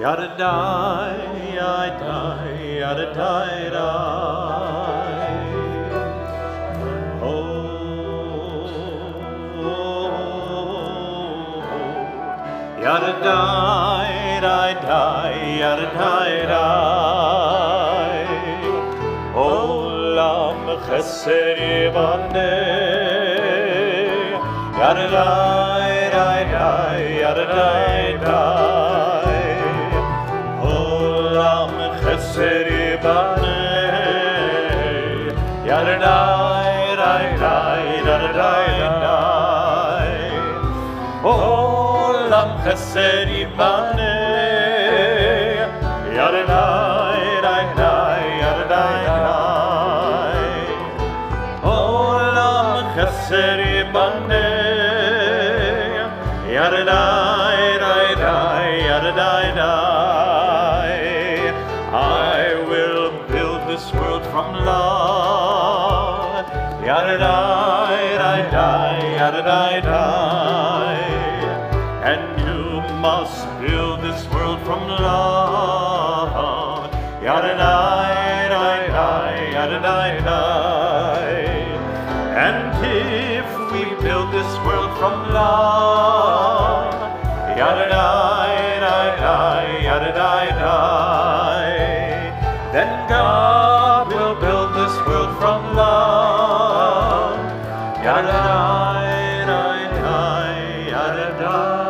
Yadadai, yadai, yadadai, dai. Yadadai, dai, yadadai, dai. Olam chesed yibaneh. Yadadai, dai, yadadai, dai. Olam chesed yibaneh. Yadadai, dai, yadadai, dai. Olam chesed yibaneh. Yadadai, yadadai, dai. Olam chesed yibaneh. Yadadai, yadadai, dai. I will build this world from love. Yadadai, yadadai, dai. And you must build this world from love. Yadadai, yadadai, dai. And if we build this world from love, yadadai, yadadai, dai, then God will build this world from love. Yadadai, yadadai, yadadai.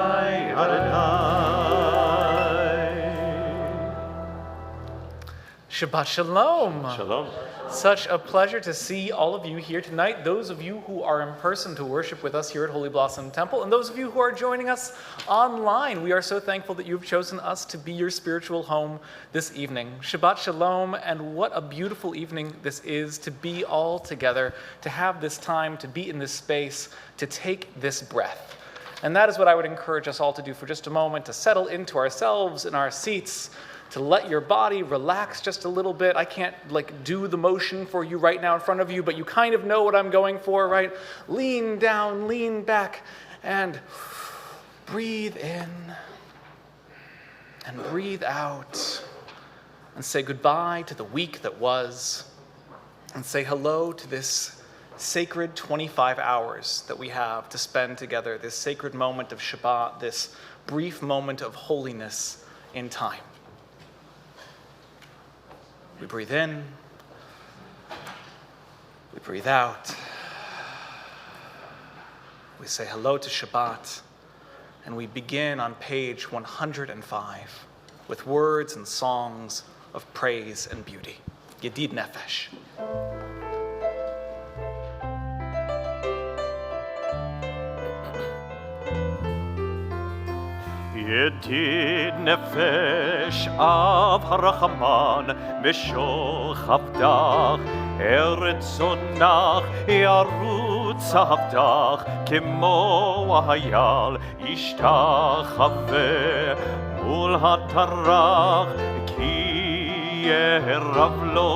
Shabbat Shalom. Shalom. Such a pleasure to see all of you here tonight, those of you who are in person to worship with us here at Holy Blossom Temple, and those of you who are joining us online. We are so thankful that you've chosen us to be your spiritual home this evening. Shabbat Shalom, and what a beautiful evening this is to be all together, to have this time, to be in this space, to take this breath. And that is what I would encourage us all to do for just a moment, to settle into ourselves in our seats, to let your body relax just a little bit. I can't do the motion for you right now in front of you, but you kind of know what I'm going for, right? Lean down, lean back, and breathe in and breathe out, and say goodbye to the week that was, and say hello to this sacred 25 hours that we have to spend together, this sacred moment of Shabbat, this brief moment of holiness in time. We breathe in, we breathe out, we say hello to Shabbat, and we begin on page 105 with words and songs of praise and beauty. Yedid Nefesh. Yedid nefesh av harachaman mishoch avdach eretzonach yarutz avdach kemo hayal ishtachave mul hatarach ki yerav lo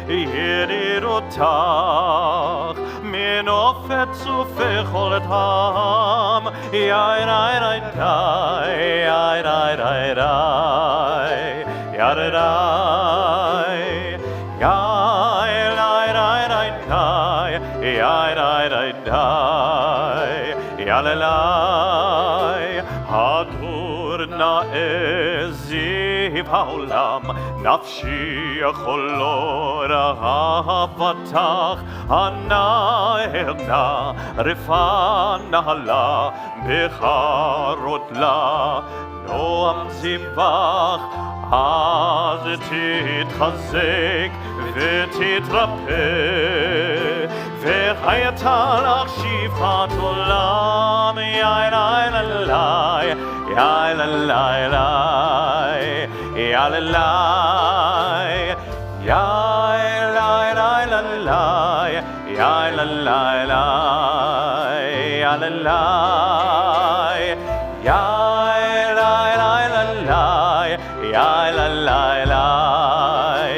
yerirotach minofet zufechol et ham yai Hadur na'eziv ha'olam nafshi yacholo rahavatach ana'erna refana la becharot la noam zivach az titchazek v'titrapeh v'chayata lach shivchat olam yai lai lai lai yai lai lai lai yai lai lai yai lai lai lai yai lai lai lai yai lai lai yai lai lai lai yai lai lai lai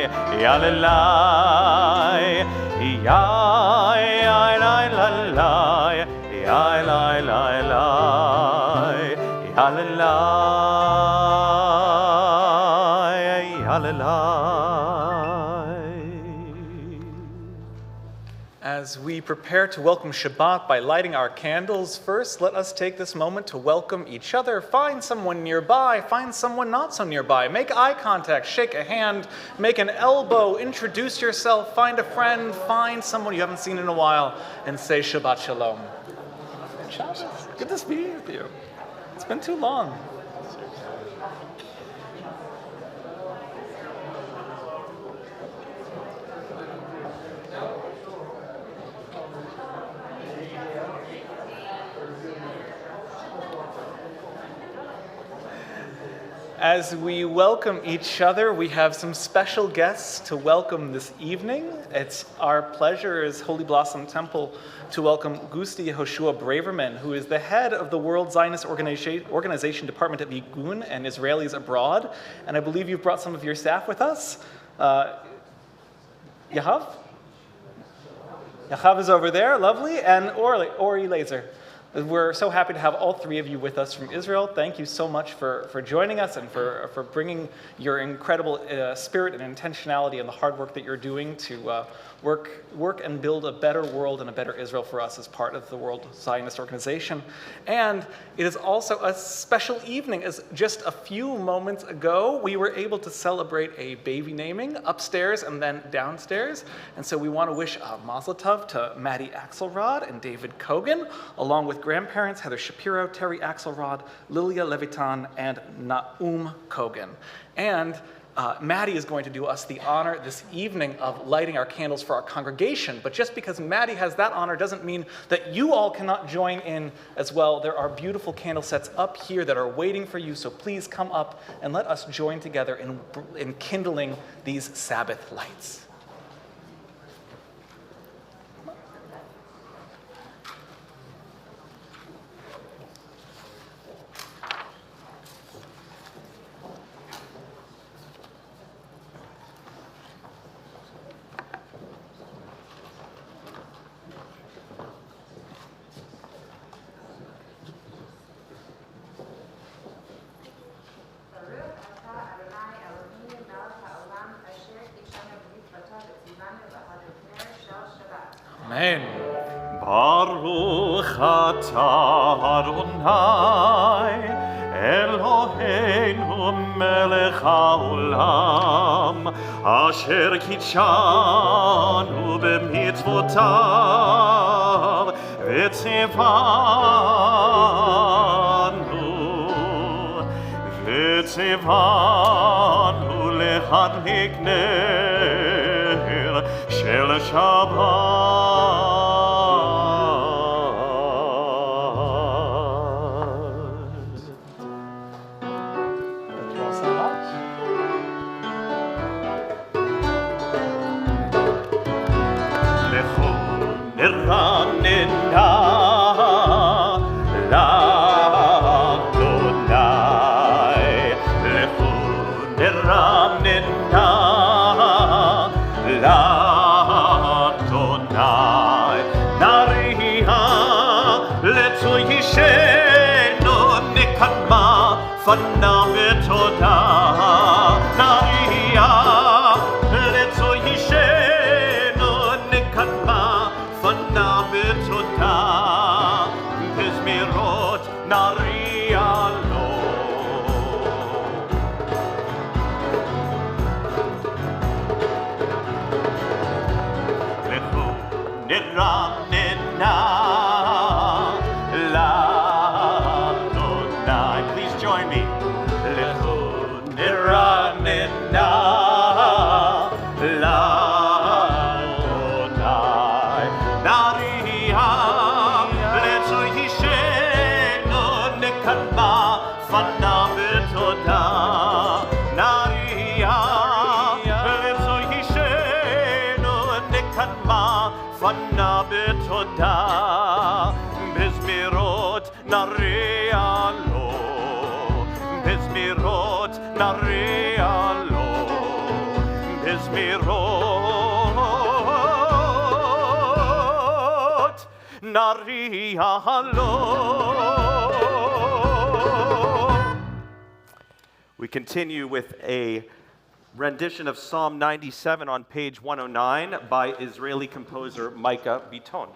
yai lai lai yai lai lai lai yai lai lai lai yai lai lai As we prepare to welcome Shabbat by lighting our candles, first let us take this moment to welcome each other. Find someone nearby, find someone not so nearby. Make eye contact, shake a hand, make an elbow, introduce yourself, find a friend, find someone you haven't seen in a while, and say Shabbat Shalom. Shabbat, good to be with you. It's been too long. As we welcome each other, we have some special guests to welcome this evening. It's our pleasure as Holy Blossom Temple to welcome Gusti Yehoshua Braverman, who is the head of the World Zionist Organization Department at Igun and Israelis Abroad. And I believe you've brought some of your staff with us. Yahav? Yahav is over there, lovely. And Ori Laser. We're so happy to have all three of you with us from Israel. Thank you so much for joining us and for bringing your incredible spirit and intentionality and the hard work that you're doing to work and build a better world and a better Israel for us as part of the World Zionist Organization. And it is also a special evening, as just a few moments ago, we were able to celebrate a baby naming upstairs and then downstairs. And so we want to wish a mazel tov to Maddie Axelrod and David Kogan, along with grandparents Heather Shapiro, Terry Axelrod, Lilia Levitan, and Naum Kogan. And Maddie is going to do us the honor this evening of lighting our candles for our congregation. But just because Maddie has that honor doesn't mean that you all cannot join in as well. There are beautiful candle sets up here that are waiting for you. So please come up and let us join together in kindling these Sabbath lights. Amen. Baruch atah Adonai Eloheinu melech haolam asher kitshanu b'mitzvotav v'tzivanu lehadlik ner shel Shabbat. Fana v'toda nariya leto yishenu nekadma fana v'toda b'zmirot nariya lo lechu niranena Fana b'toda b'zmirot nariya lo b'zmirot nariya lo b'zmirot nariya lo. We continue with a rendition of Psalm 97 on page 109 by Israeli composer Micah Biton.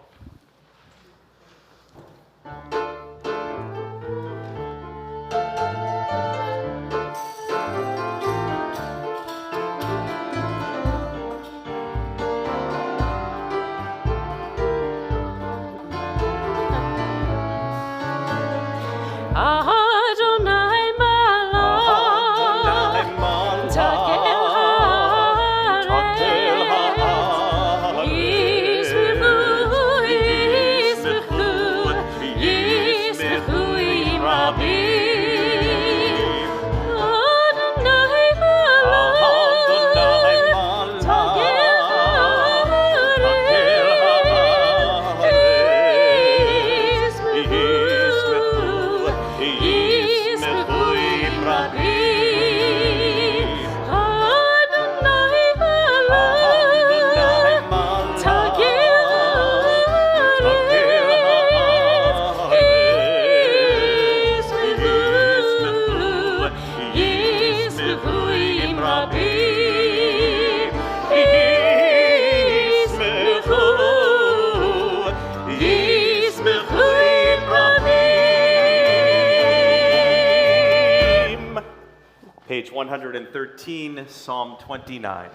Page 113, Psalm 29.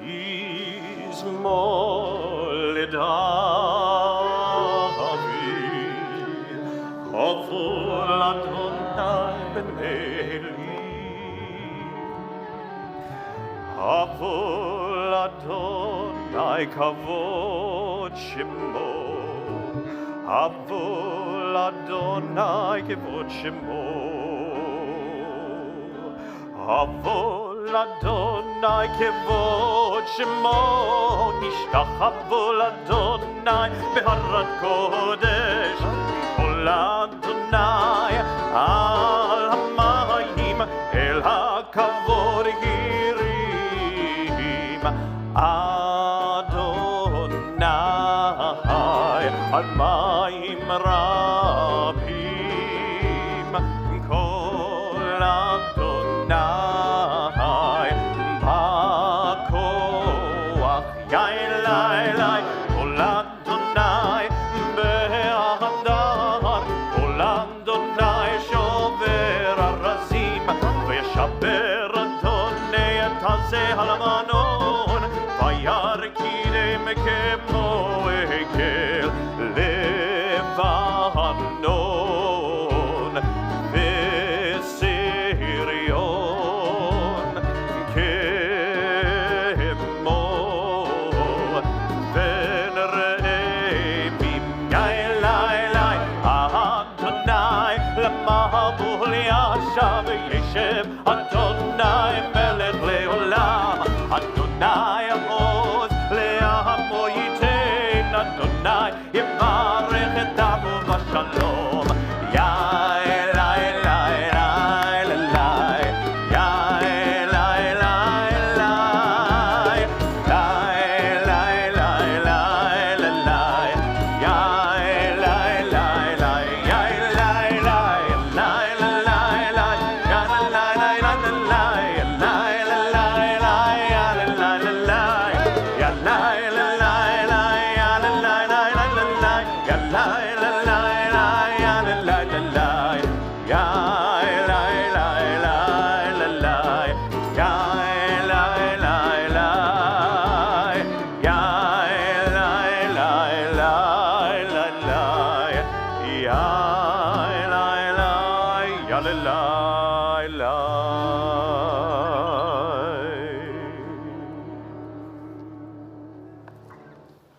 Mizmor David, Chavol Adonai b'Eli, Chavol Adonai kavod shemo, Chavol Adonai kavod shemo. Avol Adonai kevod shemo, Nishtachavol Adonai beharat kodesh, Kol Adonai al hamayim el hakavod girim, Adonai al mayim rabim, Kol Adonai b'koach yain lai, Kol Adonai be'adar, Kol Adonai shover arazim, v'yashaber Adonai et hazeh halamanon, v'yarkidem kemo ekel levanon, v'sirion kemo v'nere'im yain lai, Adonai lemahbul yashav yeshev, Adonai melech leolam, Adonai amos le'amo yitein, Adonai yivarech et amo v'shalom. Yain lai, yain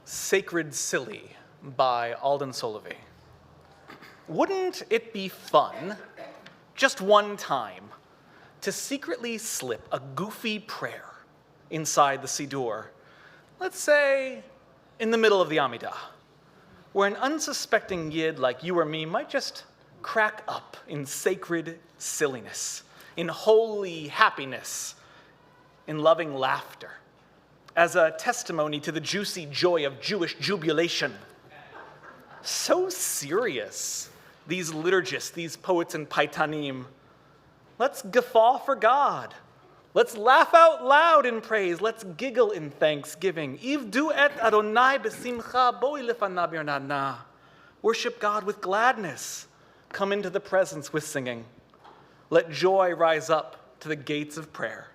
Sacred Silly by Alden Solovey. Wouldn't it be fun, just one time, to secretly slip a goofy prayer inside the Siddur, let's say in the middle of the Amidah, where an unsuspecting Yid like you or me might just crack up in sacred silliness, in holy happiness, in loving laughter, as a testimony to the juicy joy of Jewish jubilation. So serious, these liturgists, these poets and paitanim. Let's guffaw for God. Let's laugh out loud in praise. Let's giggle in thanksgiving. Ivdu et Adonai b'simcha boi lefanav b'nana. Worship God with gladness. Come into the presence with singing. Let joy rise up to the gates of prayer.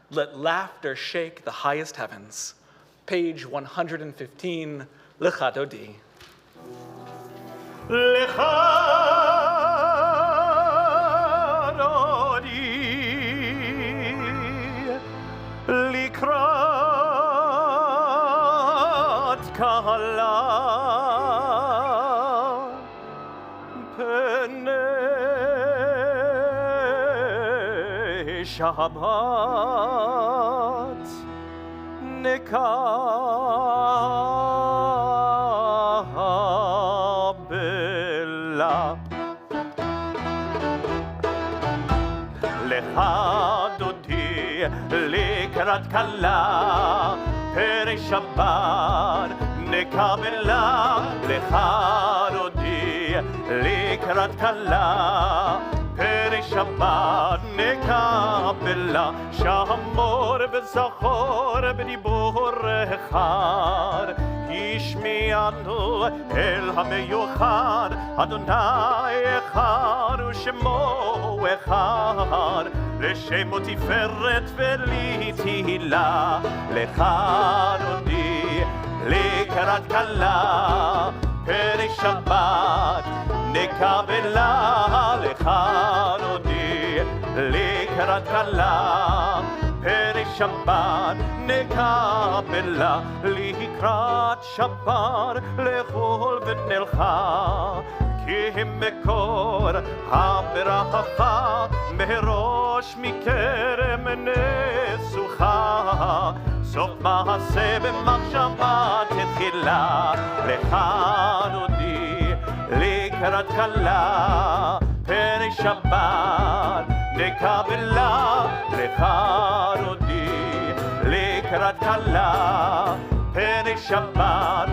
Let laughter shake the highest heavens. Page 115, Lecha Dodi. Likrat Kabbalat Penei Shabbat Kabbalat Lecha Dodi Likrat Kabbalat Penei Shabbat Kabbalat Lecha Dodi Likrat Kabbalat Penei Shabbat Kabbalat Shamor v'zachor b'dibur echad Yishmi'anu el hameyuchad Adonai echad u'shemo echad L'shemo tiferet v'litila Lecha Dodi Likrat Kabbalat Penei Shabbat Kabbalat Lecha Dodi Likrat Kabbalat Penei Shabbat Kabbalat Likrat Shabbat lechol v'nelcha Ki mekor ha'beracha merosh mikerem nesucha Sof ma'aseh b'machshava tetchila Lecha Dodi Likrat Kabbalat Penei Shabbat Kabbalat Lecha Dodi Likrat Kabbalat Penei Shabbat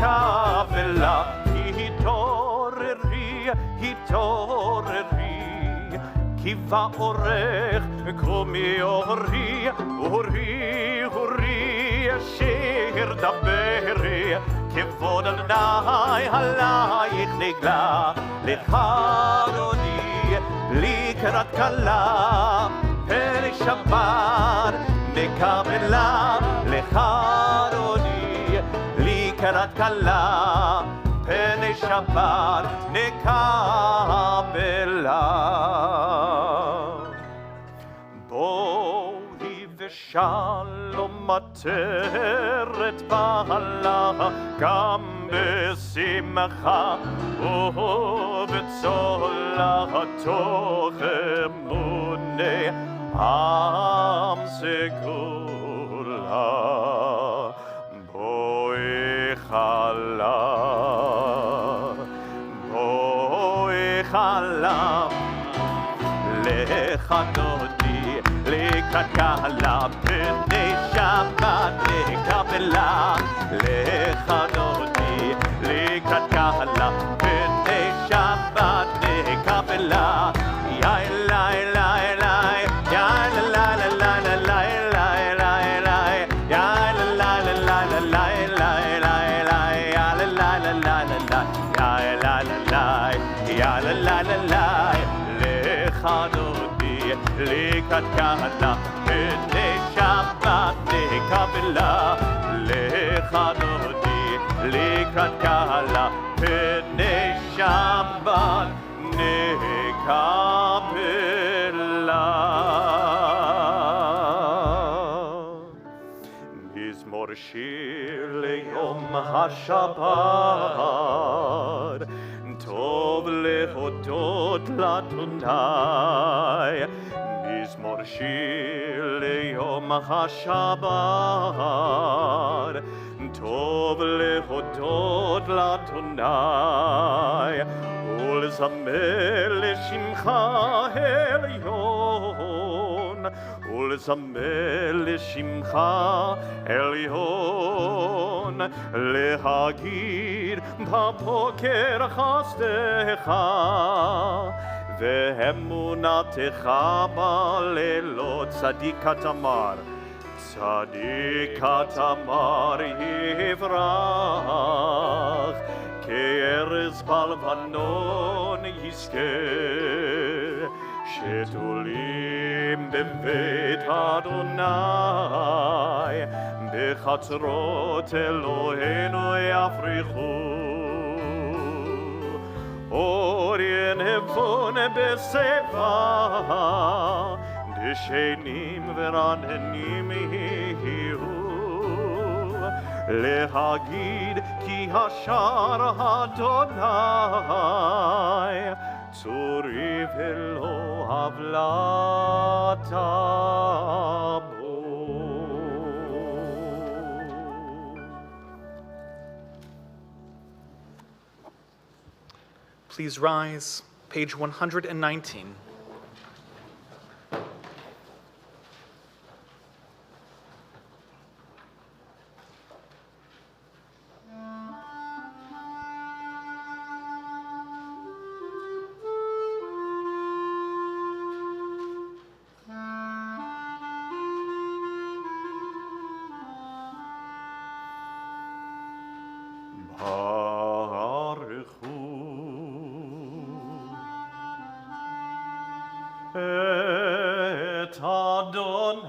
Kabbalat Hitoreri Ki va'orech Komi ori Asher daberi Kevod Adonai halayich nigla Lecha Dodi Likrat Kabbalat Penei Shabbat Kabbalat Lecha Dodi Likrat Kabbalat Penei Shabbat Kabbalat Boi v'shalom ateret ba'ala Gam b'simcha ובצולתו אמוני עם סגולה בואי חלם לך דודי לקראת קהלה פני שבת לקבלה לך דודי לקראת קהלה פני שבת לקבלה יאי לי לי לי יאי לי לי לי לי לי לי יאי לי לי לי לך דודי לקראת קהלה פני שבת לקבלה לך דודי לקראת קהלה פני שבת נקבלה מזמור שיר ליום השבת טוב להודות לאדוני מזמור שיר ליום השבת טוב להודות לאדוני ולזמר לשמך עליון ולזמר לשמך עליון להגיד בבוקר חסדך ואמונתך בלילות. צדיק תמר, צדיק תמר יברח, כארז בלבנון יזכה, שתולים בבית אדוני, בחצרות אלוהינו יפריחו. אור ינבון בשיבה, דשנים ורעננים יהיו, להגיד כי השר אדוני, צורי ולא הבלעת בו. Please rise, page 119. את אדוני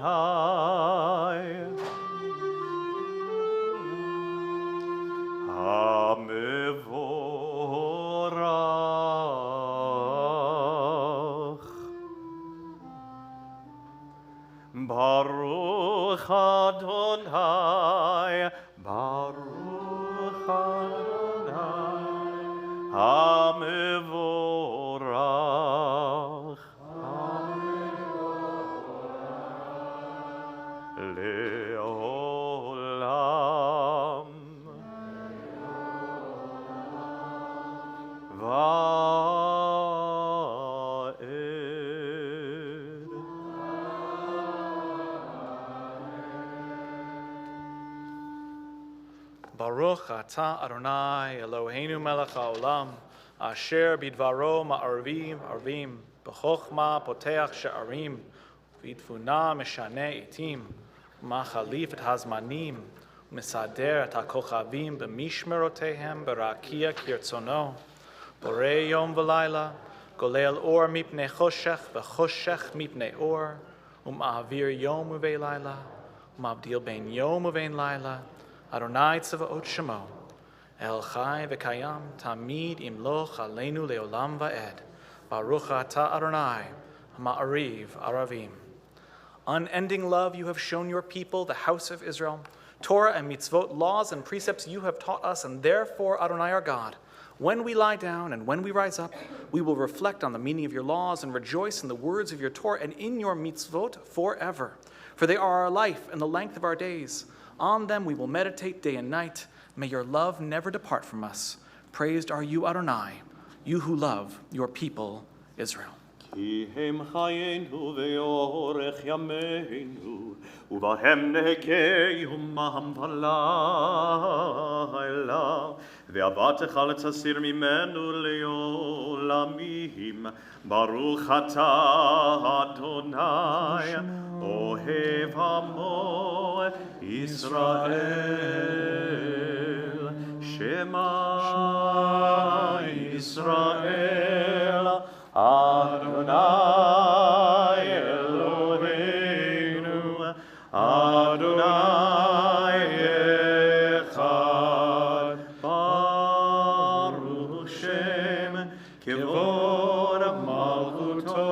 המבורך, ברוך אדוני, ברוך אדוני המבורך לעולם ועד. Baruch atah Adonai Eloheinu melech haolam, asher bidvaro ma'arvim arvim, b'chochma poteach she'arim, v'itfuna meshane itim, machalif et hazmanim, u'mesader et hakochavim b'mishmerotehem b'rakia kirtzono, borei yom v'layla, golel or mipnei choshech v'choshech mipnei or, u'ma'avir yom u'vei layla, u'mabdil bein yom u'vein layla, Adonai tzavaot shemo, El chai v'kayam, tamid imloch aleinu leolam va'ed. Baruch atah Adonai, ma'ariv aravim. Unending love you have shown your people, the house of Israel. Torah and mitzvot, laws and precepts you have taught us, and therefore, Adonai our God, when we lie down and when we rise up, we will reflect on the meaning of your laws and rejoice in the words of your Torah and in your mitzvot forever. For they are our life and the length of our days. On them we will meditate day and night. May your love never depart from us. Praised are you, Adonai, you who love your people, Israel. כי הם חיינו ואורך ימינו, ובהם נהגה יומם ולילה, ועבדתך לתסיר ממנו לעולמים. ברוך אתה אדוני, אוהב עמו ישראל. שמע ישראל, Adonai Eloheinu, Adonai Echad, Baruch Shem, Kivod Malchuto,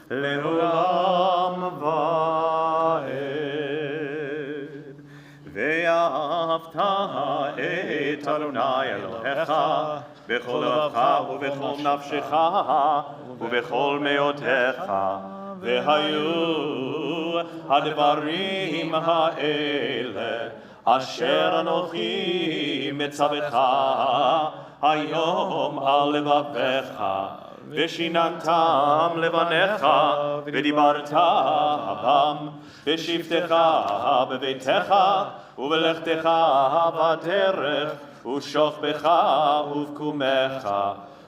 Leolam Vaed. Ve'ahavta et Adonai Elohecha, בכל לבך ובכל נפשך ובכל מאודך, והיו הדברים האלה אשר אנוכי מצווך היום על לבבך, ושיננתם לבניך ודיברת בם בשבתך בביתך ובלכתך בדרך ושוכבך ובקומך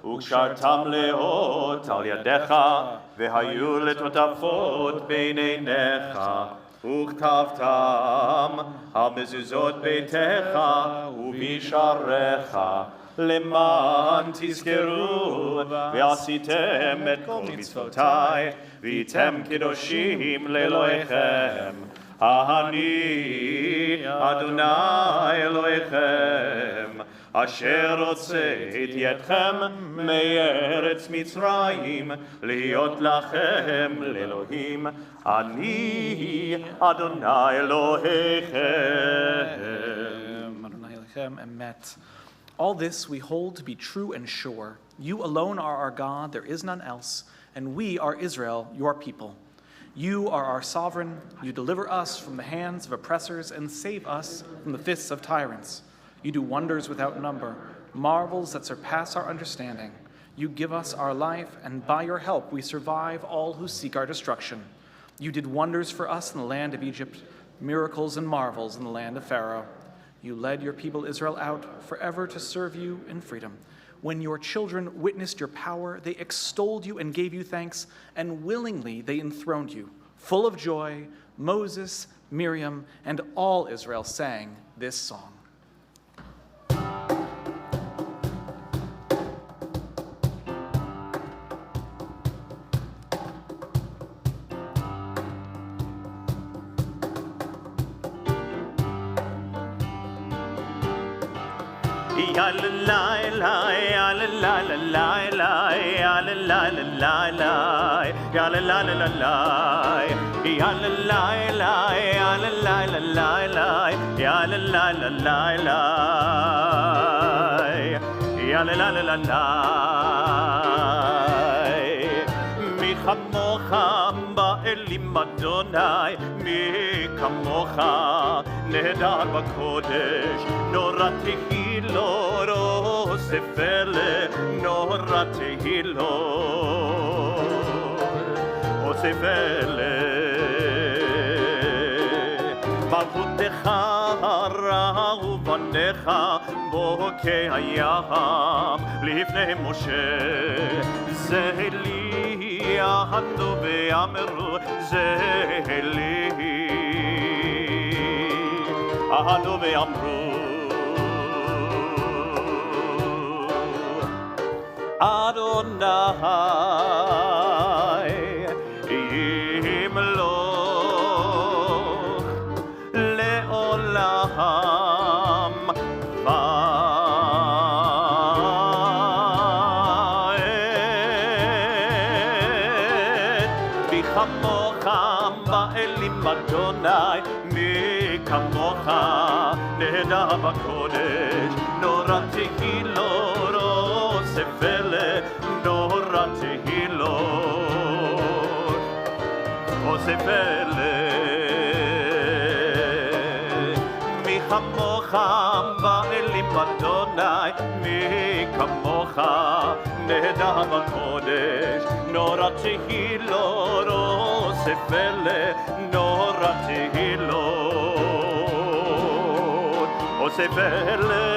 וקשרתם לאות על ידיך, והיו לטוטפות בין עיניך. וכתבתם על מזוזות ביתך ובשעריך, למען תזכרו ועשיתם את כל מצוותיי, והייתם קדושים לאלוהיכם. אני אדוני אלוהיכם, אשר הוצאתי אתכם מארץ מצרים, להיות לכם לאלוהים. אני אדוני אלוהיכם. Adonai Elohim, emet. All this we hold to be true and sure. You alone are our God, there is none else, and we are Israel, your people. You are our sovereign. You deliver us from the hands of oppressors and save us from the fists of tyrants. You do wonders without number, marvels that surpass our understanding. You give us our life, and by your help we survive all who seek our destruction. You did wonders for us in the land of Egypt, miracles and marvels in the land of Pharaoh. You led your people Israel out forever to serve you in freedom. When your children witnessed your power, they extolled you and gave you thanks, and willingly they enthroned you. Full of joy, Moses, Miriam, and all Israel sang this song. Ya la la la, ya la la la la la, ya la la la la la, ya la la la la la, ya la la la, ya la la la la la, ya la la la la la, ya la la la la la. Mi chamocha ba'elim Adonai, mi kamocha nehedar b'kodesh, nora tehilot osefele, nora tehilot osefele. Malchutecha hara uvanecha bokei hayam lifnei Moshe, zeheli ahanu ve'ameru zeheli ahanu ve'amru Adonai yimloch le'olam va'ed bichamocha ba'elim Adonai mi kamocha nehedar b'kodesh nora tehilot osefele nora tehilot osefele mi kamocha ba'elim Adonai mi kamocha nehedar b'kodesh nora tehilot osefele nora tehilot osefele.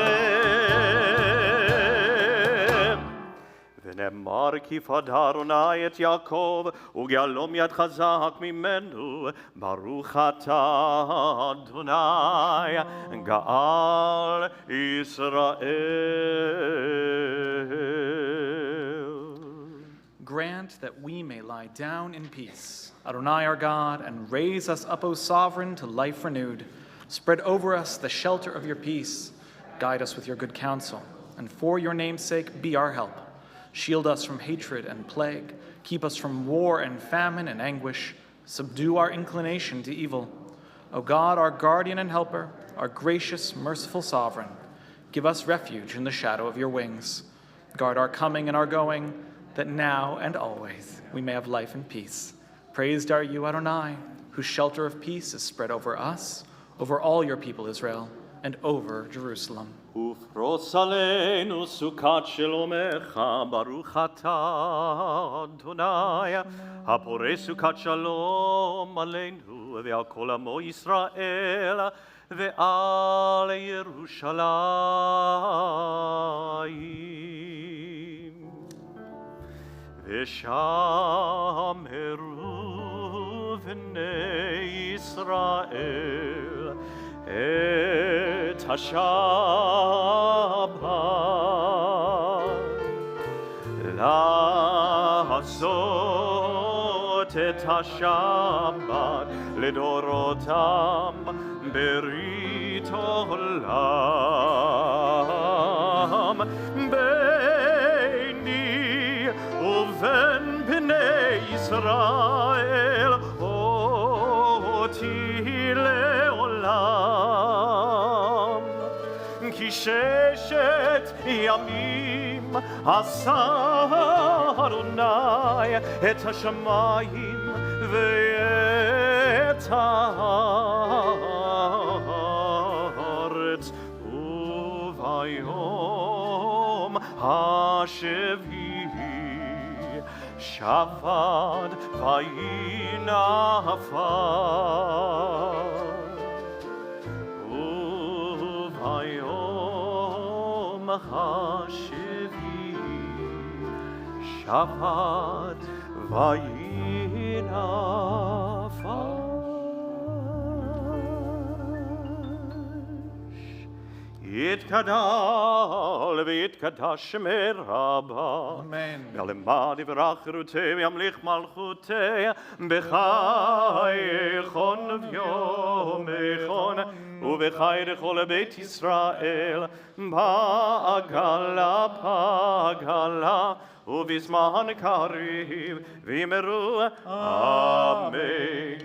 ונאמר כי פדה אדוני את יעקב וגאלום יד חזק ממנו, ברוך אתה אדוני גאל ישראל. Grant that we may lie down in peace, Adonai our God, and raise us up, O sovereign, to life renewed. Spread over us the shelter of your peace. Guide us with your good counsel, and for your name's sake be our help. Shield us from hatred and plague. Keep us from war and famine and anguish. Subdue our inclination to evil. O God, our guardian and helper, our gracious, merciful sovereign, give us refuge in the shadow of your wings. Guard our coming and our going, that now and always we may have life and peace. Praised are you, Adonai, whose shelter of peace is spread over us, over all your people Israel, and over Jerusalem. ופרוס עלינו סוכת שלומך, ברוך אתה אדוני, הפורש סוכת שלום עלינו ועל כל עמו ישראל ועל ירושלים. ושמרו בני ישראל את השבת לעשות את השבת לדורותם ברית עולם ביני ובין בני ישראל אותי לעולם כי ששת ימים עשה אדוני את השמיים ואת הארץ וביום השביעי שבת ויהי נפל וביום השביעי שבת ויהי נפש יתגדל ויתקדש מרבה Amen. ולמד יברך רותי וימליך מלכותי בחייכון וביומכון ובחי לכל בית ישראל בעגלה בעגלה ובזמן קריב ויאמרו אמן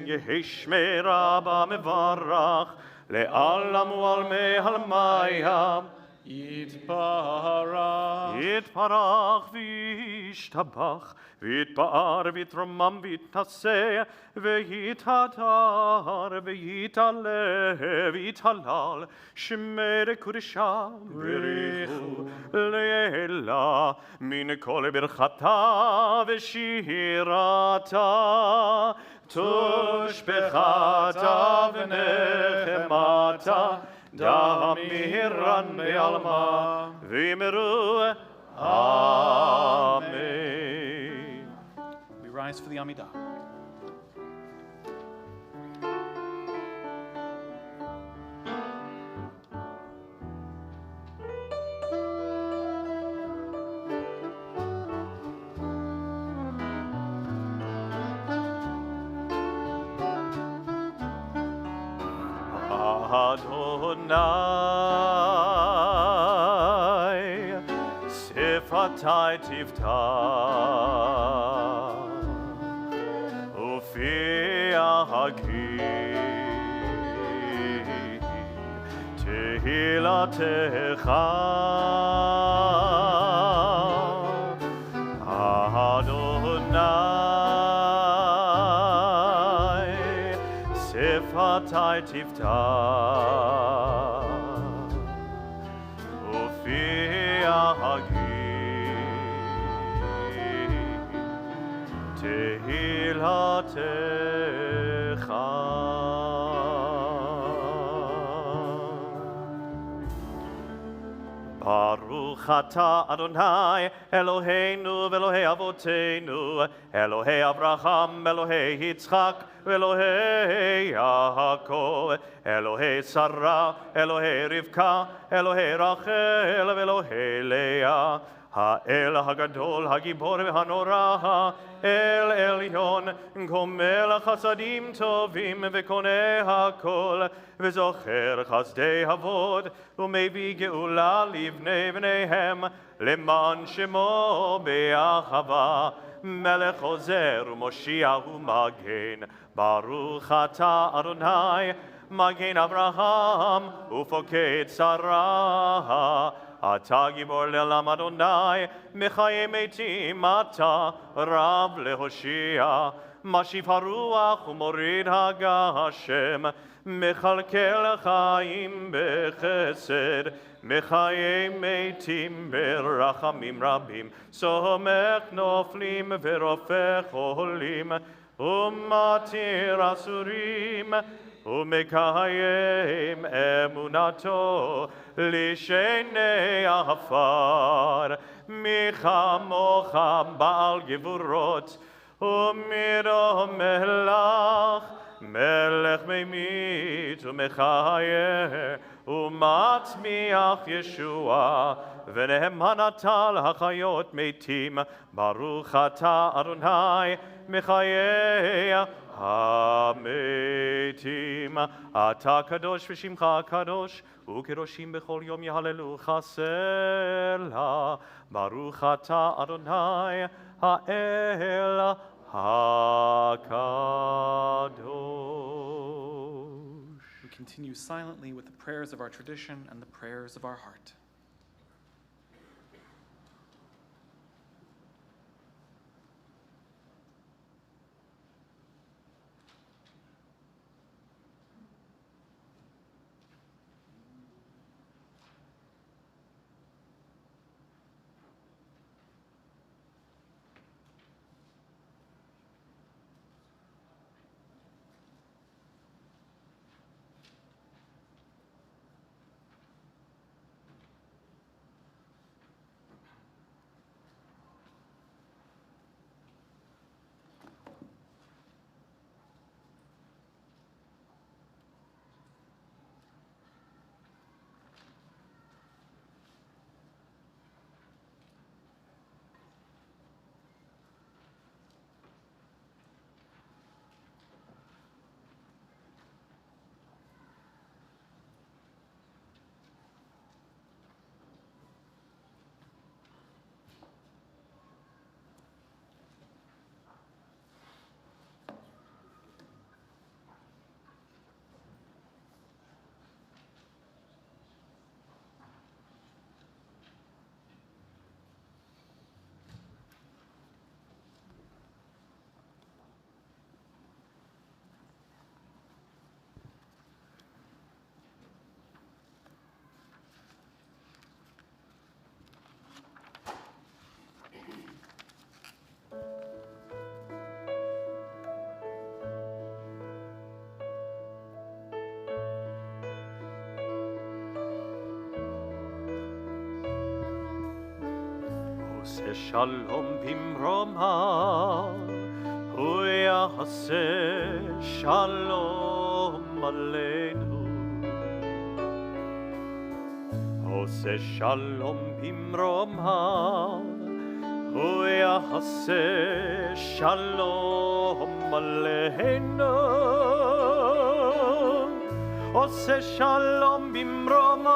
יהי שמי רבה מברך לעלם ולמעלמיה יתברך וישתבח ויתפאר ויתרומם ויתנשא ויתהדר ויתעלה ויתהלל שמי קודשה בריחו לעילה מן כל ברכתה ושירתה תושבחתה ונחמתה דמירן בעלמה ויאמרו אמן. We rise for the Amidah. Adonai Sifatai Tiftach Ufi Ahagi Tehilatecha Adonai Sifatai Tiftach Ufi Ahagi Tehilatecha Baruch atah Adonai Eloheinu v'Elohei Avoteinu Elohei Avraham Elohei Yitzchak Elohei Yaakov Elohei Sarah Elohei Rivka Elohei Rachel Elohei Leah האל הגדול, הגיבור והנורא, אל עליון, גומל חסדים טובים וקונה הכל, וזוכר חסדי אבות, ומביא גאולה לבני בניהם, למען שמו באחווה, מלך עוזר ומושיע ומגן, ברוך אתה אדוני, מגן אברהם ופוקד שרה, אתה גיבור לעולם אדוני, מחיי מתים אתה רב להושיע, משיב הרוח ומוריד הגשם, מכלכל חיים בחסד, מחיי מתים ברחמים רבים, סומך נופלים ורופא חולים, ומתיר אסורים, ומקיים אמונתו לשני עפר, מי כמוך בעל גבורות ומרומך, מלך ממית ומחיה ומצמיח ישוע, ונאמן אתה לחיות מתים. ברוך אתה אדוני מחיי המתים. אתה קדוש ושמך קדוש, וקדושים בכל יום יהללוך סלה. ברוך אתה אדוני האל הקדוש. We continue silently with the prayers of our tradition and the prayers of our heart. עושה שלום במרומיו, הוא יעשה שלום עלינו. עושה שלום במרומיו, הוא יעשה שלום עלינו. עושה שלום במרומיו,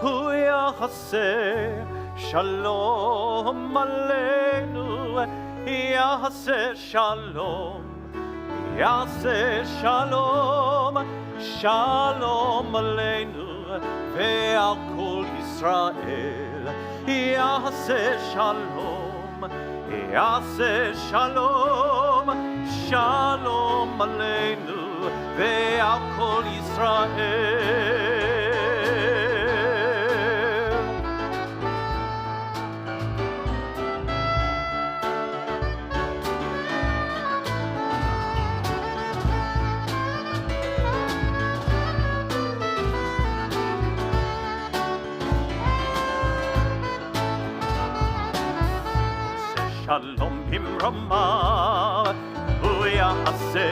הוא יעשה שלום עלינו. יעשה שלום, יעשה שלום, שלום עלינו ועל כל ישראל. יעשה שלום, יעשה שלום, שלום עלינו ועל כל ישראל. שלום במרומיו, הוא יעשה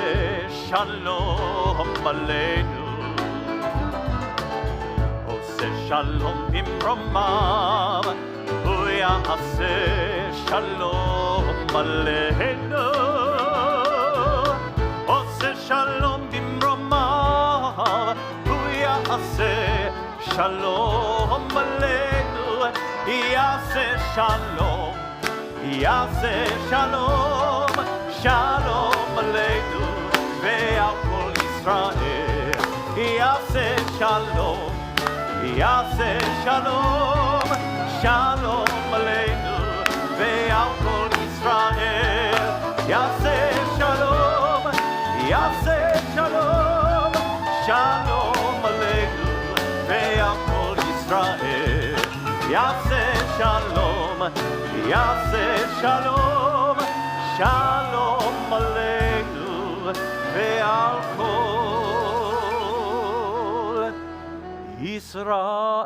שלום עלינו. עושה שלום במרומיו, הוא יעשה שלום עלינו. עושה שלום במרומיו, הוא יעשה שלום עלינו. יעשה שלום, יעשה שלום, שלום עלינו ועל כל ישראל. יעשה שלום, יעשה שלום, שלום עלינו ועל כל ישראל. יעשה שלום, יעשה שלום, שלום עלינו ועל כל ישראל. יעשה שלום, יעשה שלום, שלום עלינו ועל כל ישראל.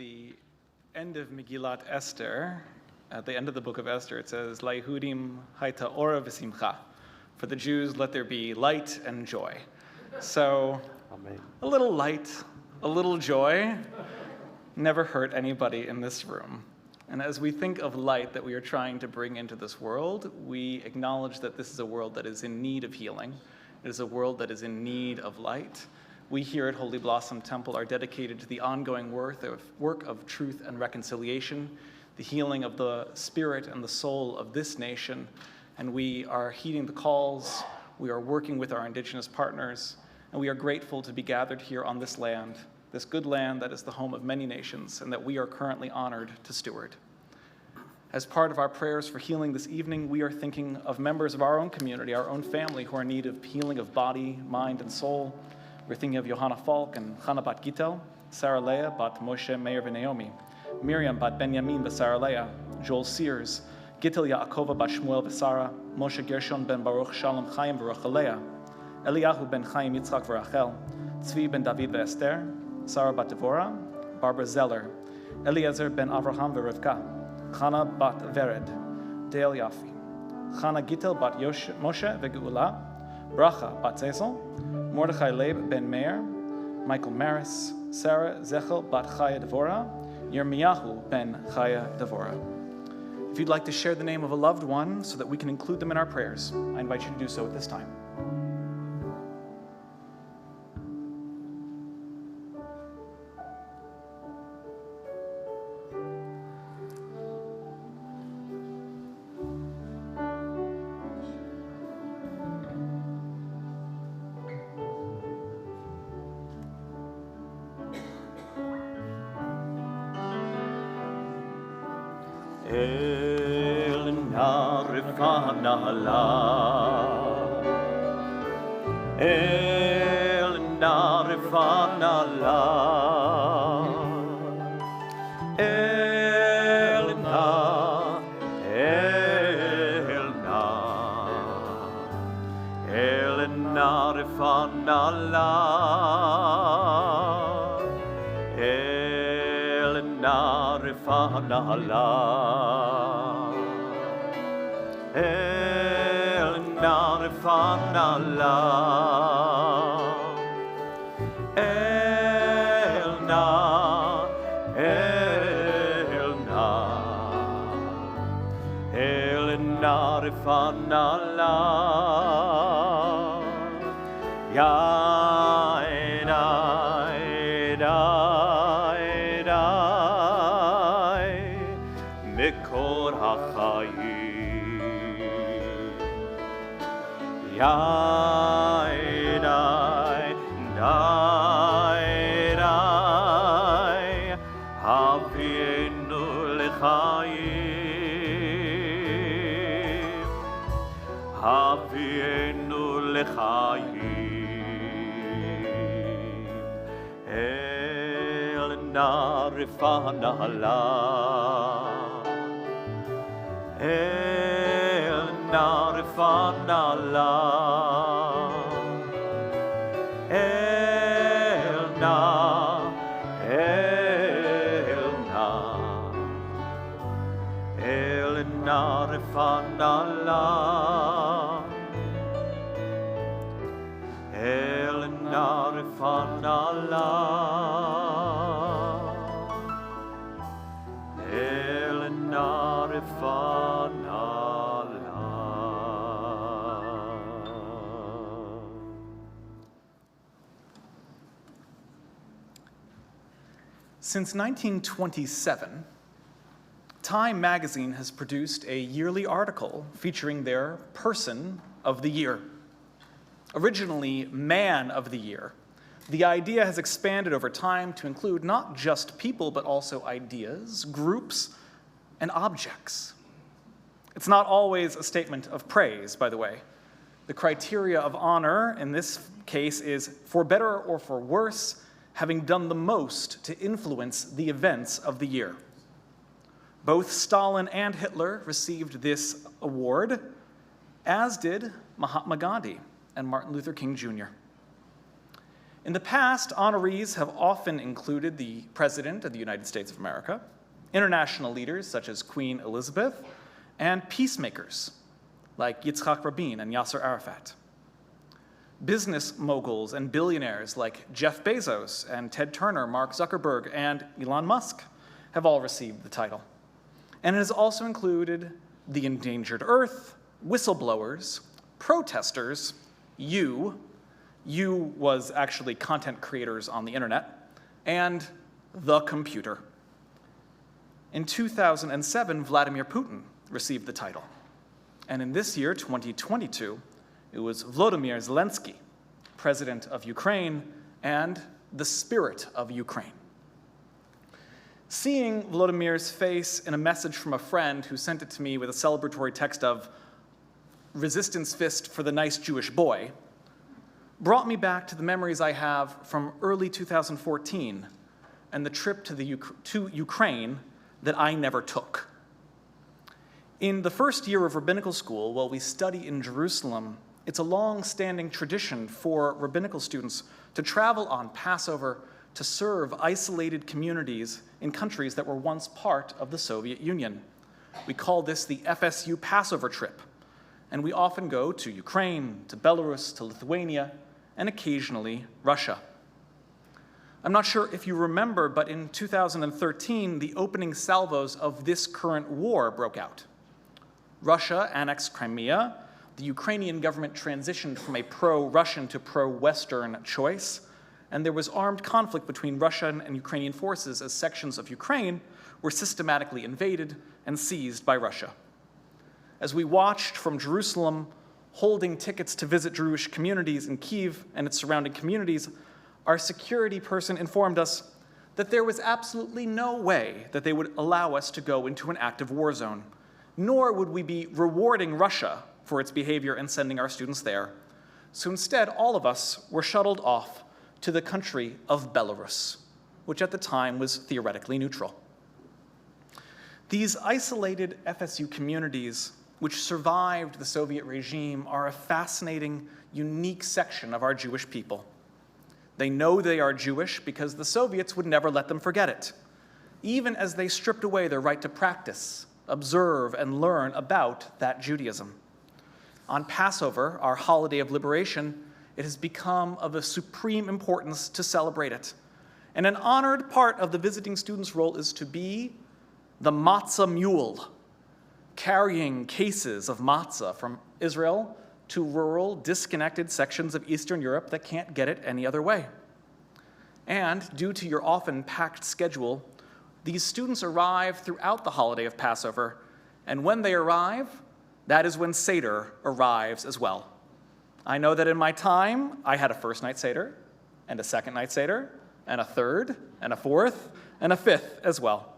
the end of Megillat Esther, at the end of the book of Esther, it says, La'Yehudim haita ora v'simcha. For the Jews, let there be light and joy. So, Amen. a little light, a little joy, never hurt anybody in this room. And as we think of light that we are trying to bring into this world, we acknowledge that this is a world that is in need of healing. It is a world that is in need of light. We here at Holy Blossom Temple are dedicated to the ongoing work of truth and reconciliation, the healing of the spirit and the soul of this nation, and we are heeding the calls, we are working with our indigenous partners, and we are grateful to be gathered here on this land, this good land that is the home of many nations and that we are currently honored to steward. As part of our prayers for healing this evening, we are thinking of members of our own community, our own family, who are in need of healing of body, mind, and soul. We're thinking of Johanna Falk and Chana bat Gitel, Sarah Leah bat Moshe Meir v'Naomi, Miriam bat Benjamin v'Sarah Leah, Joel Sears, Gitel Yaakova bat Shmuel v'Sarah, Moshe Gershon ben Baruch Shalom Chaim v'Rachaleah, Eliyahu ben Chaim Yitzchak v'Rachel, Tzvi ben David v'Esther, Sarah bat Devorah, Barbara Zeller, Eliezer ben Avraham v'Rivka, Chana bat Vered, Dale Yafi, Chana Gitel bat Moshe v'Geula, Bracha bat Zezel, Mordechai Leib ben Meir, Michael Maris, Sarah Zechel bat Chaya Devorah, Yirmiyahu ben Chaya Devorah. If you'd like to share the name of a loved one so that we can include them in our prayers, I invite you to do so at this time. El narifana la, el narifana la, el narifana la. Narifana la, el narifana la, el narifana la, ya Mikor HaChayim Yai Havienu L'Chayim Havienu L'Chayim El Narifana la El narifana la, el narifana la, el narifana la, el narifana. Since 1927, Time magazine has produced a yearly article featuring their Person of the Year. Originally, Man of the Year, the idea has expanded over time to include not just people, but also ideas, groups, and objects. It's not always a statement of praise, by the way. The criteria of honor in this case is for better or for worse, having done the most to influence the events of the year. Both Stalin and Hitler received this award, as did Mahatma Gandhi and Martin Luther King Jr. In the past, honorees have often included the President of the United States of America, international leaders such as Queen Elizabeth, and peacemakers like Yitzhak Rabin and Yasser Arafat. Business moguls and billionaires like Jeff Bezos and Ted Turner, Mark Zuckerberg, and Elon Musk have all received the title. And it has also included the endangered earth, whistleblowers, protesters, you was actually content creators on the internet, and the computer. In 2007, Vladimir Putin received the title. And in this year, 2022, it was Volodymyr Zelensky, president of Ukraine and the spirit of Ukraine. Seeing Volodymyr's face in a message from a friend who sent it to me with a celebratory text of "Resistance fist for the nice Jewish boy" brought me back to the memories I have from early 2014 and the trip to Ukraine that I never took. In the first year of rabbinical school, while we study in Jerusalem, it's a long-standing tradition for rabbinical students to travel on Passover to serve isolated communities in countries that were once part of the Soviet Union. We call this the FSU Passover trip, and we often go to Ukraine, to Belarus, to Lithuania, and occasionally Russia. I'm not sure if you remember, but in 2013, the opening salvos of this current war broke out. Russia annexed Crimea, the Ukrainian government transitioned from a pro-Russian to pro-Western choice, and there was armed conflict between Russian and Ukrainian forces as sections of Ukraine were systematically invaded and seized by Russia. As we watched from Jerusalem, holding tickets to visit Jewish communities in Kyiv and its surrounding communities, our security person informed us that there was absolutely no way that they would allow us to go into an active war zone, nor would we be rewarding Russia for its behavior and sending our students there. So instead, all of us were shuttled off to the country of Belarus, which at the time was theoretically neutral. These isolated FSU communities, which survived the Soviet regime, are a fascinating, unique section of our Jewish people. They know they are Jewish because the Soviets would never let them forget it, even as they stripped away their right to practice, observe, and learn about that Judaism. On Passover, our holiday of liberation, it has become of a supreme importance to celebrate it. And an honored part of the visiting student's role is to be the matzah mule, carrying cases of matzah from Israel to rural, disconnected sections of Eastern Europe that can't get it any other way. And due to your often packed schedule, these students arrive throughout the holiday of Passover, and when they arrive, that is when Seder arrives as well. I know that in my time, I had a first night Seder, and a second night Seder, and a third, and a fourth, and a fifth as well.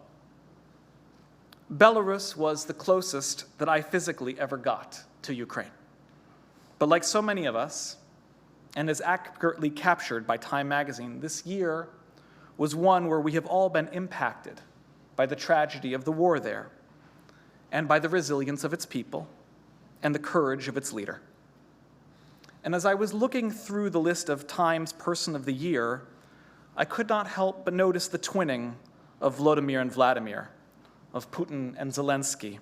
Belarus was the closest that I physically ever got to Ukraine. But like so many of us, and as accurately captured by Time magazine, this year was one where we have all been impacted by the tragedy of the war there, and by the resilience of its people, and the courage of its leader. And as I was looking through the list of Time's Person of the Year, I could not help but notice the twinning of Volodymyr and Vladimir, of Putin and Zelensky,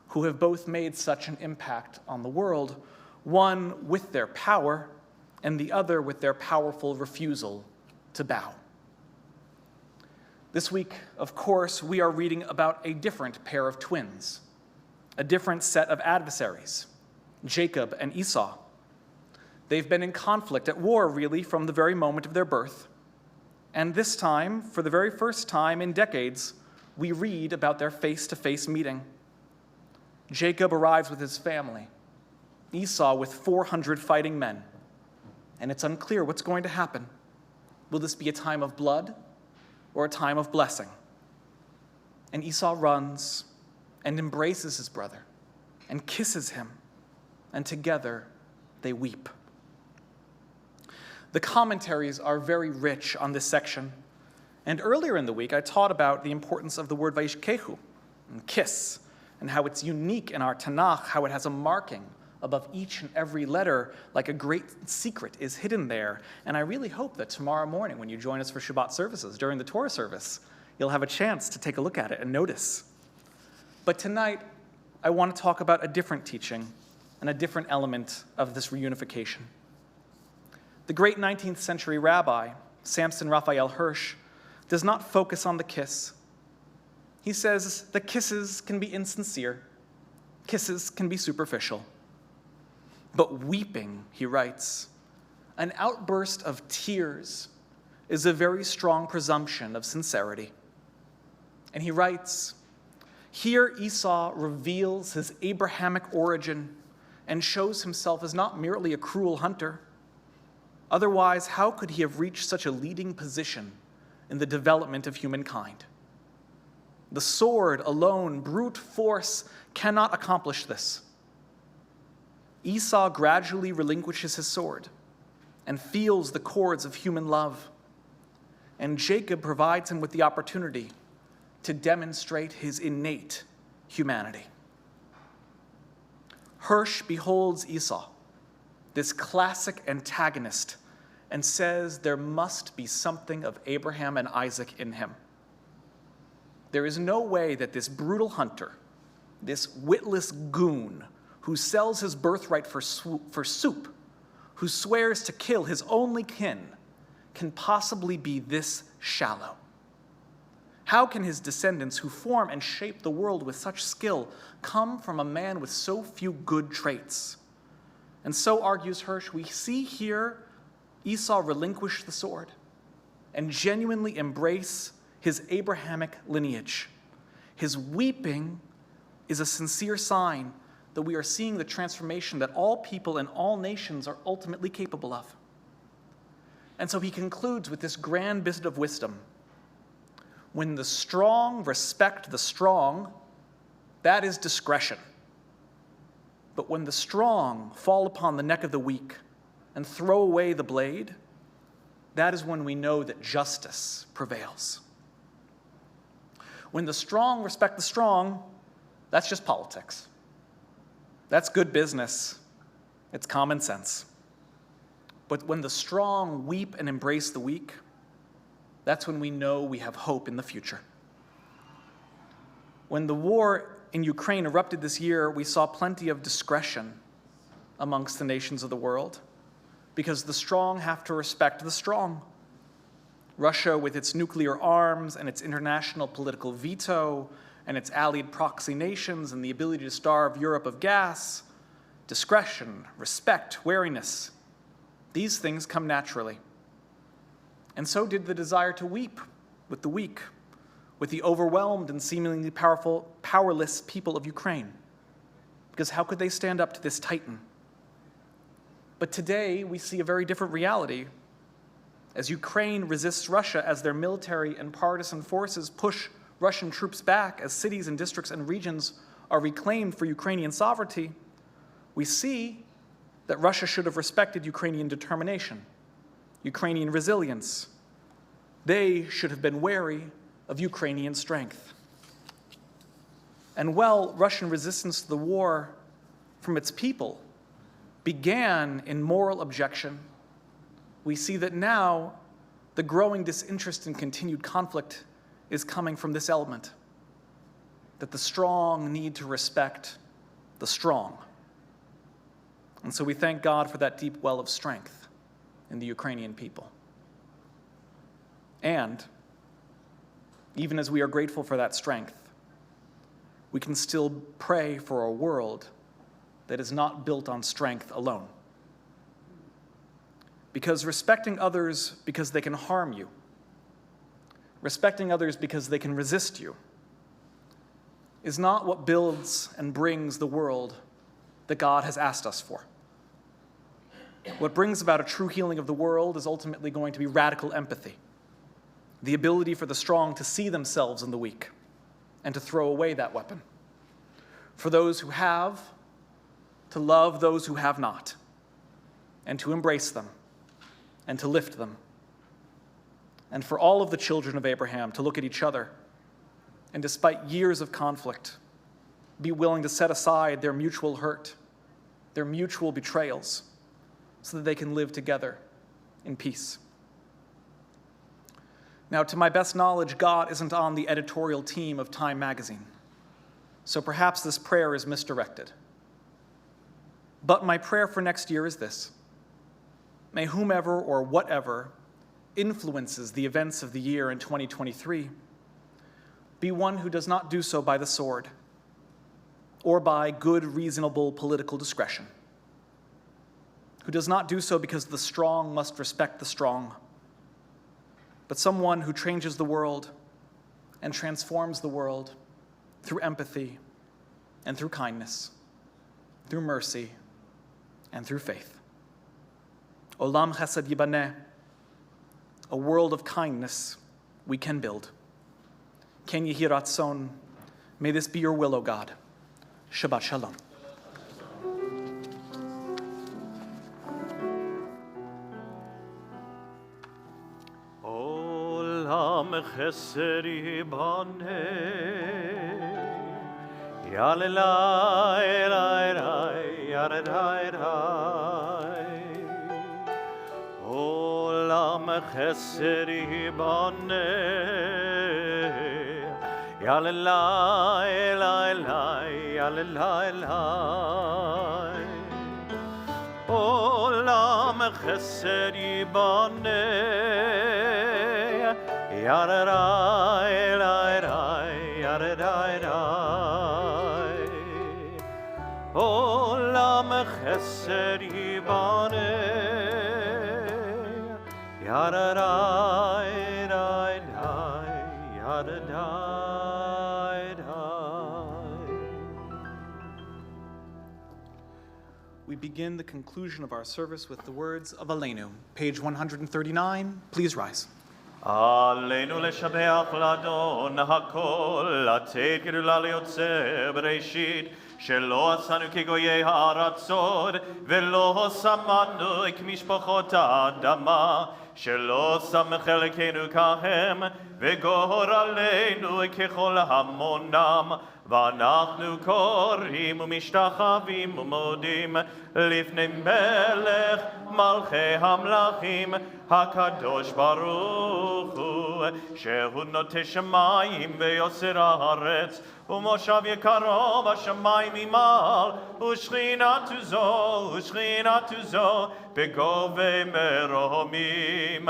who have both made such an impact on the world, one with their power, and the other with their powerful refusal to bow. This week, of course, we are reading about a different pair of twins, a different set of adversaries, Jacob and Esau. They've been in conflict, at war, really, from the very moment of their birth. And this time, for the very first time in decades, we read about their face-to-face meeting. Jacob arrives with his family, Esau with 400 fighting men, and it's unclear what's going to happen. Will this be a time of blood or a time of blessing? And Esau runs and embraces his brother and kisses him, and together they weep. The commentaries are very rich on this section, and earlier in the week I taught about the importance of the word vayishkehu, and kiss, and how it's unique in our Tanakh, how it has a marking above each and every letter, like a great secret is hidden there. And I really hope that tomorrow morning when you join us for Shabbat services, during the Torah service, you'll have a chance to take a look at it and notice. But tonight, I want to talk about a different teaching and a different element of this reunification. The great 19th century rabbi, Samson Raphael Hirsch, does not focus on the kiss. He says the kisses can be insincere, kisses can be superficial. But weeping, he writes, an outburst of tears is a very strong presumption of sincerity. And he writes, here Esau reveals his Abrahamic origin and shows himself as not merely a cruel hunter. Otherwise, how could he have reached such a leading position in the development of humankind? The sword alone, brute force, cannot accomplish this. Esau gradually relinquishes his sword and feels the cords of human love. And Jacob provides him with the opportunity to demonstrate his innate humanity. Hirsch beholds Esau, this classic antagonist, and says there must be something of Abraham and Isaac in him. There is no way that this brutal hunter, this witless goon, who sells his birthright for soup, who swears to kill his only kin, can possibly be this shallow. How can his descendants, who form and shape the world with such skill, come from a man with so few good traits? And so, argues Hirsch, we see here Esau relinquish the sword and genuinely embrace his Abrahamic lineage. His weeping is a sincere sign that we are seeing the transformation that all people and all nations are ultimately capable of. And so he concludes with this grand bit of wisdom. When the strong respect the strong, that is discretion. But when the strong fall upon the neck of the weak and throw away the blade, that is when we know that justice prevails. When the strong respect the strong, that's just politics. That's good business. It's common sense. But when the strong weep and embrace the weak, that's when we know we have hope in the future. When the war in Ukraine erupted this year, we saw plenty of discretion amongst the nations of the world because the strong have to respect the strong. Russia, with its nuclear arms and its international political veto and its allied proxy nations and the ability to starve Europe of gas, discretion, respect, wariness, these things come naturally. And so did the desire to weep with the weak, with the overwhelmed and seemingly powerless people of Ukraine. Because how could they stand up to this titan? But today we see a very different reality. As Ukraine resists Russia, as their military and partisan forces push Russian troops back, as cities and districts and regions are reclaimed for Ukrainian sovereignty, we see that Russia should have respected Ukrainian determination, Ukrainian resilience. They should have been wary of Ukrainian strength. And while Russian resistance to the war from its people began in moral objection, we see that now the growing disinterest in continued conflict is coming from this element, that the strong need to respect the strong. And so we thank God for that deep well of strength in the Ukrainian people. And even as we are grateful for that strength, we can still pray for a world that is not built on strength alone. Because respecting others because they can harm you, respecting others because they can resist you, is not what builds and brings the world that God has asked us for. What brings about a true healing of the world is ultimately going to be radical empathy, the ability for the strong to see themselves in the weak and to throw away that weapon. For those who have, to love those who have not, and to embrace them and to lift them. And for all of the children of Abraham to look at each other and, despite years of conflict, be willing to set aside their mutual hurt their mutual betrayals, so that they can live together in peace. Now, to my best knowledge, God isn't on the editorial team of Time magazine, so perhaps this prayer is misdirected. But my prayer for next year is this: may whomever or whatever influences the events of the year in 2023 be one who does not do so by the sword or by good, reasonable political discretion, who does not do so because the strong must respect the strong, but someone who changes the world and transforms the world through empathy and through kindness, through mercy and through faith. Olam chesed yibaneh, a world of kindness we can build. Ken yehi ratzon, may this be your will, O God. Shabbat shalom. Olam chesed yibaneh, yalelai, lai, lai, yalelai, lai. Olam chesed yibaneh, yalelai, lai, lai, yalelai, lai. Olam chesed yibaneh, yalelai, lai, lai, yalelai, lai. Olam chesed yibaneh, yadadai, dai, dai, yadadai, dai. We begin the conclusion of our service with the words of Aleinu, page 139. Please rise. עלינו לשבח לאדון הכל, לתת גדולה ליוצר בראשית, שלא עשנו כגויי הארצות, ולא שמנו כמשפחות האדמה, שלא שם חלקנו כהם, וגורלנו ככל המונם, ואנחנו קוראים ומשתחווים ומודים לפני מלך מלכי המלכים, הקדוש ברוך הוא, שהוא נוטה שמיים ויוצר הארץ, ומושב יקרו בשמיים ממעל, ושכינתו זו בגובה מרומים.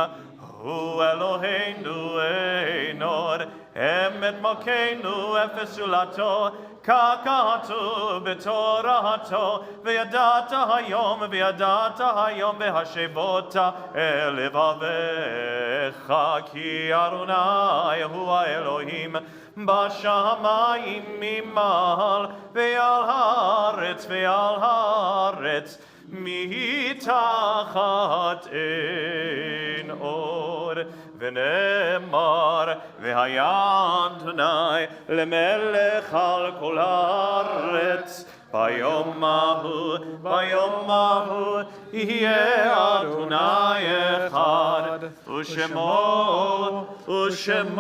הוא אלוהינו אין עוד, אמת מלכנו אפס זולתו, ככתוב בתורתו, וידעת היום והשבות אל לבביך, כי אדוני הוא האלוהים בשמיים ממעל, ועל הארץ מתחת אין עוד. ונאמר, והיה אדוני למלך על כל הארץ, ביום ההוא יהיה אדוני אחד, ושמו אחד.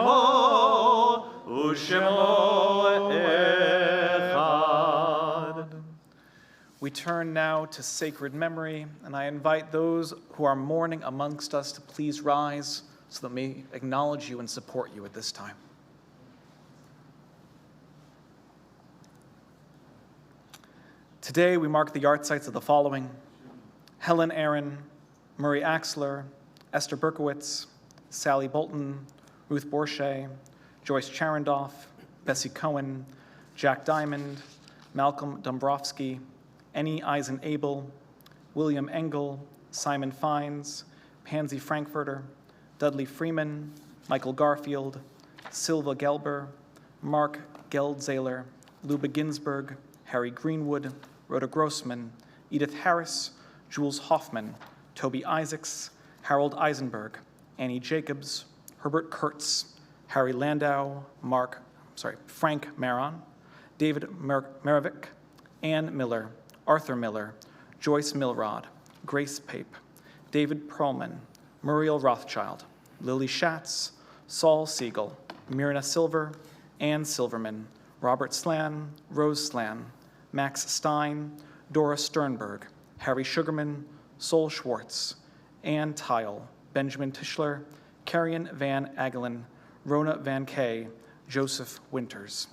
We turn now to sacred memory, and I invite those who are mourning amongst us to please rise so that we may acknowledge you and support you at this time. Today we mark the yahrzeits of the following: Helen Aaron, Murray Axler, Esther Berkowitz, Sally Bolton, Ruth Borchet, Joyce Charendoff, Bessie Cohen, Jack Diamond, Malcolm Dombrowski, Annie Eisen-Abel, William Engel, Simon Fines, Pansy Frankfurter, Dudley Freeman, Michael Garfield, Silva Gelber, Mark Geldzahler, Luba Ginsburg, Harry Greenwood, Rhoda Grossman, Edith Harris, Jules Hoffman, Toby Isaacs, Harold Eisenberg, Annie Jacobs, Herbert Kurtz, Harry Landau, Frank Maron, David Maravik, Ann Miller, Arthur Miller, Joyce Milrod, Grace Pape, David Perlman, Muriel Rothschild, Lily Schatz, Saul Siegel, Myrna Silver, Ann Silverman, Robert Slan, Rose Slan, Max Stein, Dora Sternberg, Harry Sugarman, Sol Schwartz, Ann Tile, Benjamin Tischler, Carrion Van Agelen, Rona Van Kay, Joseph Winters.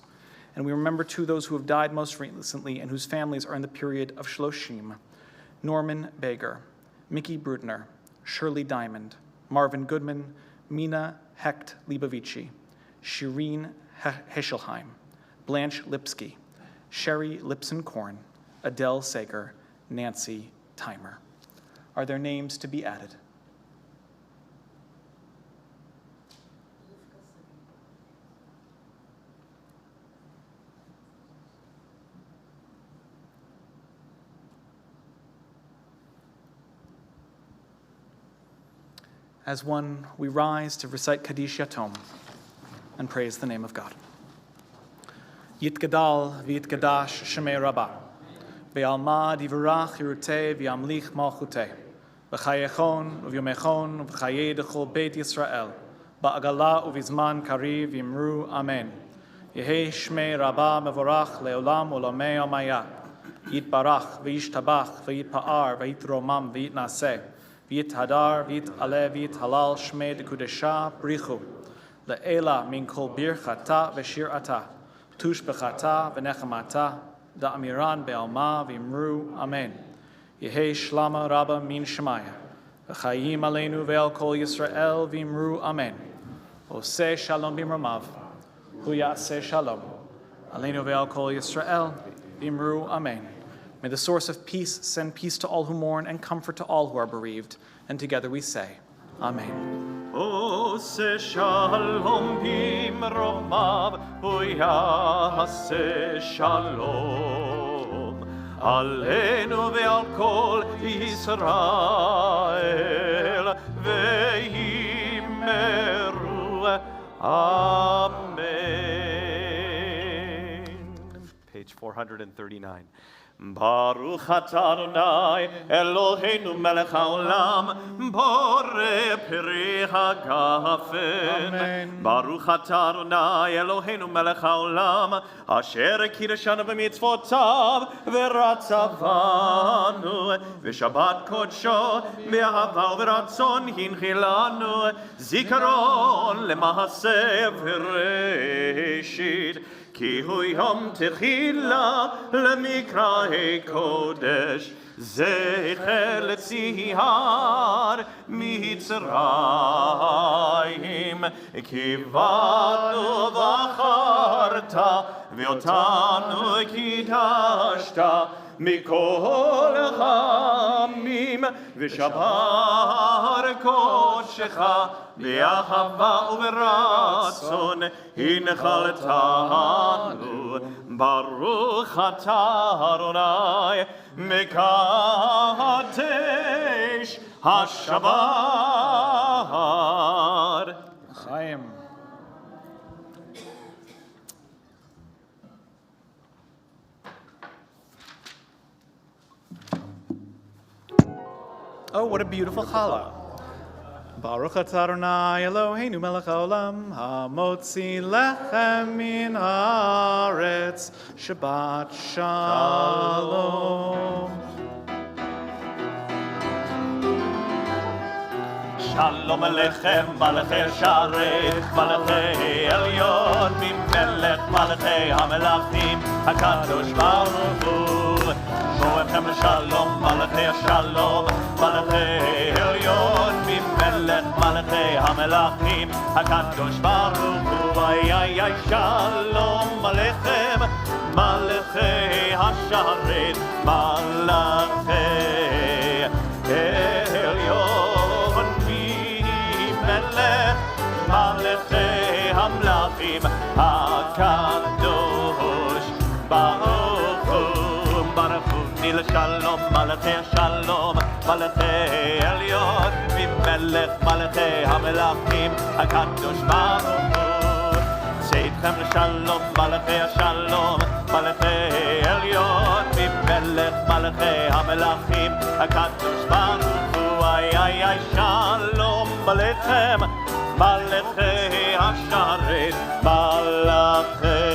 And we remember too those who have died most recently and whose families are in the period of Shloshim: Norman Bager, Mickey Brudner, Shirley Diamond, Marvin Goodman, Mina Hecht Libovici, Shireen Heschelheim, Blanche Lipsky, Sherry Lipson-Korn, Adele Sager, Nancy Timer. Are there names to be added? As one, we rise to recite Kaddish Yatom and praise the name of God. Yitgadal v'yitgadash Shemei Rabbah, ve'alma divrach yiruteh v'yamlich malchuteh, v'chayechon u'vyomechon v'chayei dechol Beit Yisrael, ba'agala u'vizman kariv yimru Amen. Yehei Shmei Rabbah mevorach le'olam u'lamei amayat, yitbarach v'yishtabach v'yitpa'ar v'yitromam v'yitnaseh, v'yithadar v'yit'aleh v'yithalal Shmei dekudesha brichu, le'ela min kol birchata v'shir'ata, tush b'chata v'nechamata, da'amiran be'alma v'imru Amen. Yehei shlama rabba min shemaya, v'chayim aleinu ve'al kol Yisrael v'imru Amen. Oseh shalom b'imramav, hu ya'aseh shalom, aleinu ve'al kol Yisrael v'imru Amen. May the source of peace send peace to all who mourn and comfort to all who are bereaved. And together we say, Amen. Ose shalom bimromav, uyase shalom, aleinu ve'al kol Yisrael, ve'imeru, Amen. Page 439. Baruch atah Adonai Eloheinu melech haolam borei peri hagafen. Baruch atah Adonai Eloheinu melech haolam asher kiddushanu b'mitzvotav v'ratzavanu v'shabbat kodsho v'ahava v'ratzon hinchilanu zikaron lema'aseh v'reshit כי הוא יום תחילה למקראי קודש, זכר לציהר מצרים, כי באנו בחרת ואותנו קידשת מכל העמים, ושבר קודשך באהבה וברצון הנחלתנו. ברוך אתה אדוני מקדש השבת. Chaim. Oh, what a beautiful challah. Baruch atah Adonai Eloheinu melech haolam hamotzi lechem min haaretz. Shabbat shalom. שלום עליכם מלכי השרת, מלכי עליון ממלך מלכי המלכים הקדוש ברוך הוא. שובכם לשלום מלכי השלום, מלכי עליון ממלך מלכי המלכים הקדוש ברוך הוא. איי איי איי שלום עליכם מלכי השרת, מלכי עליון מלכי המלכים הקדוש ברוך הוא. ברוך הוא תני לשלום מלכי השלום, מלכי עליון ממלך מלכי המלכים הקדוש ברוך הוא. צאתכם לשלום מלכי השלום, מלכי עליון ממלך מלכי המלכים הקדוש ברוך הוא. איי איי איי שלום עליכם מלכי השרת, מלכי